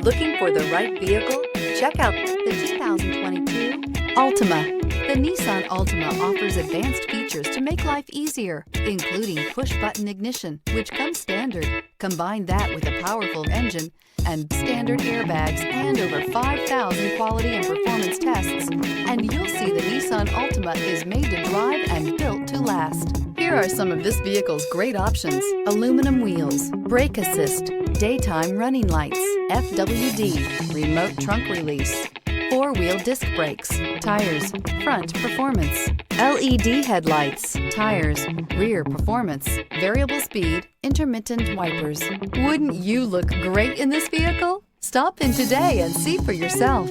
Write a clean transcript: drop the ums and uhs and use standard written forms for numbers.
Looking for the right vehicle? Check out the 2022 Altima. The Nissan Altima offers advanced features to make life easier, including push-button ignition, which comes standard. Combine that with a powerful engine and standard airbags and over 5,000 quality and performance tests, and you'll see the Nissan Altima is made to drive and built to last. Here are some of this vehicle's great options: aluminum wheels, brake assist, daytime running lights, FWD, remote trunk release, four-wheel disc brakes, tires, front performance, LED headlights, tires, rear performance, variable speed, intermittent wipers. Wouldn't you look great in this vehicle? Stop in today and see for yourself.